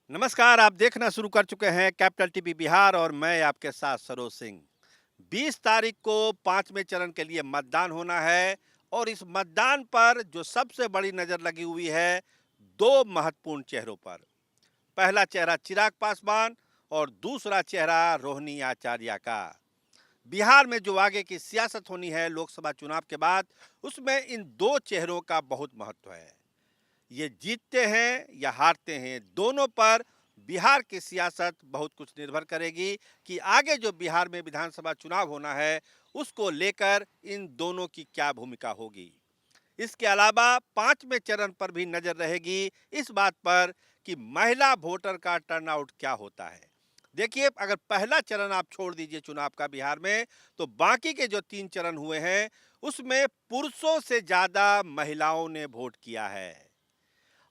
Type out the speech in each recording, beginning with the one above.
नमस्कार, आप देखना शुरू कर चुके हैं कैपिटल टीवी बिहार और मैं आपके साथ सरोज सिंह। 20 तारीख को 5वें चरण के लिए मतदान होना है और इस मतदान पर जो सबसे बड़ी नजर लगी हुई है, दो महत्वपूर्ण चेहरों पर। पहला चेहरा चिराग पासवान और दूसरा चेहरा रोहिणी आचार्य का। बिहार में जो आगे की सियासत होनी है लोकसभा चुनाव के बाद, उसमें इन दो चेहरों का बहुत महत्व है। ये जीतते हैं या हारते हैं, दोनों पर बिहार की सियासत बहुत कुछ निर्भर करेगी कि आगे जो बिहार में विधानसभा चुनाव होना है, उसको लेकर इन दोनों की क्या भूमिका होगी। इसके अलावा 5वें चरण पर भी नजर रहेगी इस बात पर कि महिला वोटर का टर्नआउट क्या होता है। देखिए, अगर पहला चरण आप छोड़ दीजिए चुनाव का बिहार में, तो बाकी के जो 3 चरण हुए हैं, उसमें पुरुषों से ज्यादा महिलाओं ने वोट किया है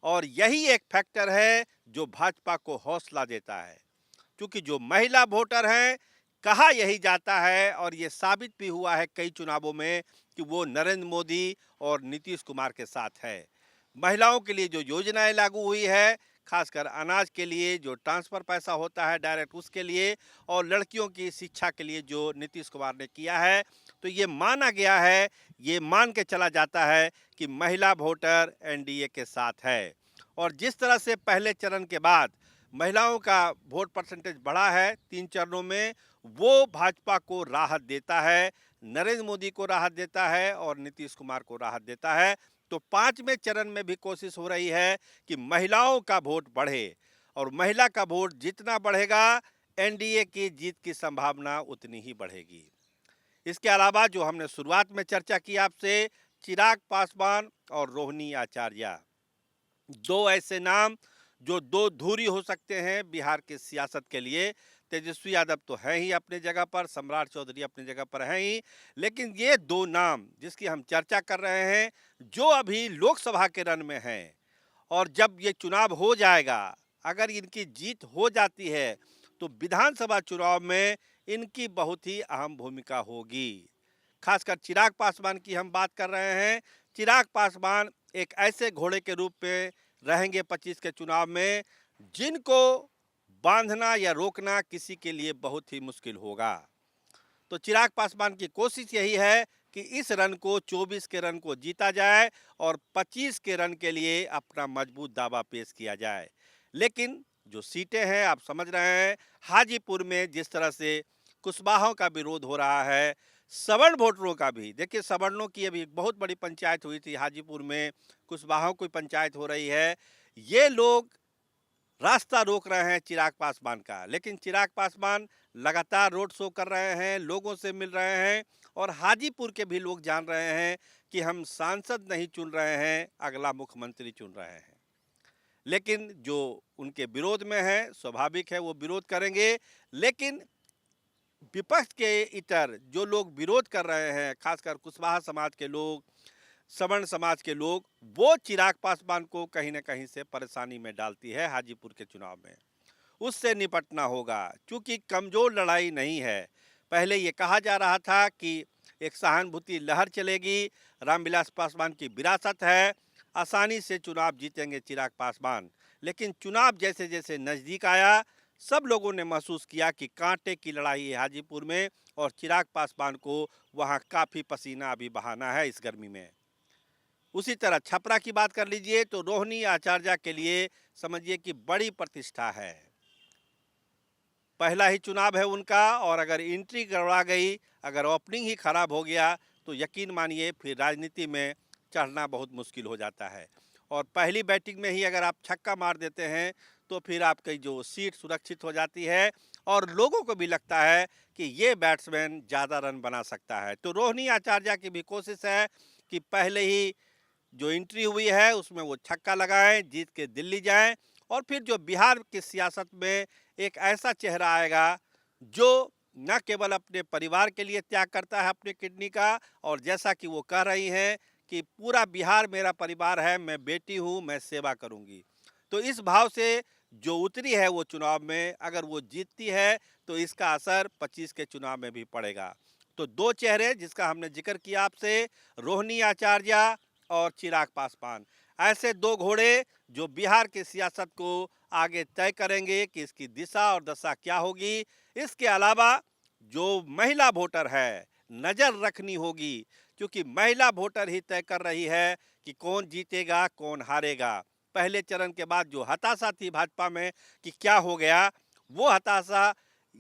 और यही एक फैक्टर है जो भाजपा को हौसला देता है। क्योंकि जो महिला वोटर हैं, कहा यही जाता है और ये साबित भी हुआ है कई चुनावों में कि वो नरेंद्र मोदी और नीतीश कुमार के साथ है। महिलाओं के लिए जो योजनाएं लागू हुई है, खासकर अनाज के लिए जो ट्रांसफर पैसा होता है डायरेक्ट उसके लिए, और लड़कियों की शिक्षा के लिए जो नीतीश कुमार ने किया है, तो ये माना गया है, ये मान के चला जाता है कि महिला वोटर एनडीए के साथ है। और जिस तरह से पहले चरण के बाद महिलाओं का वोट परसेंटेज बढ़ा है 3 चरणों में, वो भाजपा को राहत देता है, नरेंद्र मोदी को राहत देता है और नीतीश कुमार को राहत देता है। तो 5वें चरण में भी कोशिश हो रही है कि महिलाओं का वोट बढ़े और महिला का वोट जितना बढ़ेगा, एनडीए की जीत की संभावना उतनी ही बढ़ेगी। इसके अलावा जो हमने शुरुआत में चर्चा की आपसे, चिराग पासवान और रोहिणी आचार्य, दो ऐसे नाम जो दो धुरी हो सकते हैं बिहार की सियासत के लिए। तेजस्वी यादव तो है ही अपने जगह पर, सम्राट चौधरी अपनी जगह पर हैं ही, लेकिन ये दो नाम जिसकी हम चर्चा कर रहे हैं, जो अभी लोकसभा के रन में हैं, और जब ये चुनाव हो जाएगा, अगर इनकी जीत हो जाती है, तो विधानसभा चुनाव में इनकी बहुत ही अहम भूमिका होगी। खासकर चिराग पासवान की हम बात कर रहे हैं। चिराग पासवान एक ऐसे घोड़े के रूप में रहेंगे 25 के चुनाव में, जिनको बांधना या रोकना किसी के लिए बहुत ही मुश्किल होगा। तो चिराग पासवान की कोशिश यही है कि इस रन को 24 के रन को जीता जाए और 25 के रन के लिए अपना मजबूत दावा पेश किया जाए। लेकिन जो सीटें हैं आप समझ रहे हैं, हाजीपुर में जिस तरह से कुशवाहों का विरोध हो रहा है, सवर्ण वोटरों का भी, देखिए सवर्णों की अभी एक बहुत बड़ी पंचायत हुई थी हाजीपुर में, कुशवाहों की पंचायत हो रही है। ये लोग रास्ता रोक रहे हैं चिराग पासवान का, लेकिन चिराग पासवान लगातार रोड शो कर रहे हैं, लोगों से मिल रहे हैं और हाजीपुर के भी लोग जान रहे हैं कि हम सांसद नहीं चुन रहे हैं, अगला मुख्यमंत्री चुन रहे हैं। लेकिन जो उनके विरोध में है, स्वाभाविक है वो विरोध करेंगे, लेकिन विपक्ष के इतर जो लोग विरोध कर रहे हैं, खासकर कुशवाहा समाज के लोग, सवर्ण समाज के लोग, वो चिराग पासवान को कहीं ना कहीं से परेशानी में डालती है हाजीपुर के चुनाव में। उससे निपटना होगा, क्योंकि कमजोर लड़ाई नहीं है। पहले ये कहा जा रहा था कि एक सहानुभूति लहर चलेगी, रामविलास पासवान की विरासत है, आसानी से चुनाव जीतेंगे चिराग पासवान। लेकिन चुनाव जैसे जैसे नजदीक आया, सब लोगों ने महसूस किया कि कांटे की लड़ाई है हाजीपुर में और चिराग पासवान को वहां काफी पसीना अभी बहाना है इस गर्मी में। उसी तरह छपरा की बात कर लीजिए तो रोहिणी आचार्य के लिए समझिए कि बड़ी प्रतिष्ठा है, पहला ही चुनाव है उनका, और अगर एंट्री गड़बड़ा गई, अगर ओपनिंग ही खराब हो गया, तो यकीन मानिए फिर राजनीति में चढ़ना बहुत मुश्किल हो जाता है। और पहली बैटिंग में ही अगर आप छक्का मार देते हैं, तो फिर आपकी जो सीट सुरक्षित हो जाती है और लोगों को भी लगता है कि ये बैट्समैन ज़्यादा रन बना सकता है। तो रोहिणी आचार्य की भी कोशिश है कि पहले ही जो एंट्री हुई है उसमें वो छक्का लगाएं, जीत के दिल्ली जाएं, और फिर जो बिहार की सियासत में एक ऐसा चेहरा आएगा जो न केवल अपने परिवार के लिए त्याग करता है अपने किडनी का, और जैसा कि वो कह रही हैं कि पूरा बिहार मेरा परिवार है, मैं बेटी हूँ, मैं सेवा करूँगी। तो इस भाव से जो उतरी है वो चुनाव में, अगर वो जीतती है तो इसका असर 25 के चुनाव में भी पड़ेगा। तो दो चेहरे जिसका हमने जिक्र किया आपसे, रोहिणी आचार्य और चिराग पासवान, ऐसे दो घोड़े जो बिहार की सियासत को आगे तय करेंगे कि इसकी दिशा और दशा क्या होगी। इसके अलावा जो महिला वोटर है, नज़र रखनी होगी, क्योंकि महिला वोटर ही तय कर रही है कि कौन जीतेगा, कौन हारेगा। पहले चरण के बाद जो हताशा थी भाजपा में कि क्या हो गया, वो हताशा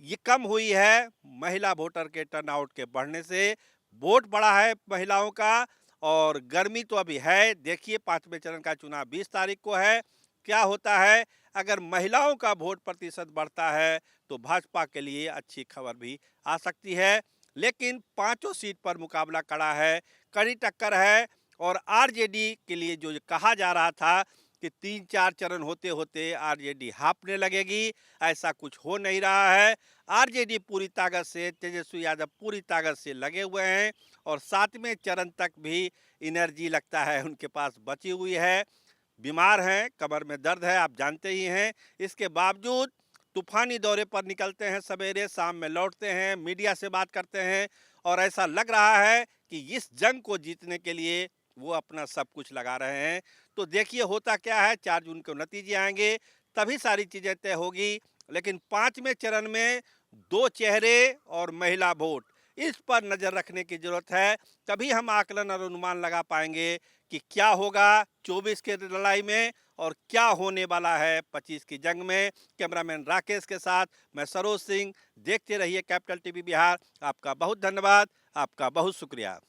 ये कम हुई है महिला वोटर के टर्नआउट के बढ़ने से। वोट बढ़ा है महिलाओं का और गर्मी तो अभी है। देखिए 5वें चरण का चुनाव 20 तारीख को है। क्या होता है, अगर महिलाओं का वोट प्रतिशत बढ़ता है तो भाजपा के लिए अच्छी खबर भी आ सकती है। लेकिन पांचों सीट पर मुकाबला कड़ा है, कड़ी टक्कर है और आरजेडी के लिए जो कहा जा रहा था कि 3-4 चरण होते होते आरजेडी हाफने लगेगी, ऐसा कुछ हो नहीं रहा है। आरजेडी पूरी ताकत से, तेजस्वी यादव पूरी ताकत से लगे हुए हैं और 7वें चरण तक भी एनर्जी लगता है उनके पास बची हुई है। बीमार हैं, कमर में दर्द है, आप जानते ही हैं। इसके बावजूद तूफानी दौरे पर निकलते हैं, सवेरे शाम में लौटते हैं, मीडिया से बात करते हैं और ऐसा लग रहा है कि इस जंग को जीतने के लिए वो अपना सब कुछ लगा रहे हैं। तो देखिए होता क्या है, 4 जून को नतीजे आएंगे, तभी सारी चीज़ें तय होगी। लेकिन 5वें चरण में 2 चेहरे और महिला वोट, इस पर नज़र रखने की ज़रूरत है। तभी हम आकलन और अनुमान लगा पाएंगे कि क्या होगा 24 के लड़ाई में और क्या होने वाला है 25 की जंग में। कैमरामैन राकेश के साथ मैं सरोज सिंह। देखते रहिए कैपिटल टीवी बिहार। आपका बहुत धन्यवाद, आपका बहुत शुक्रिया।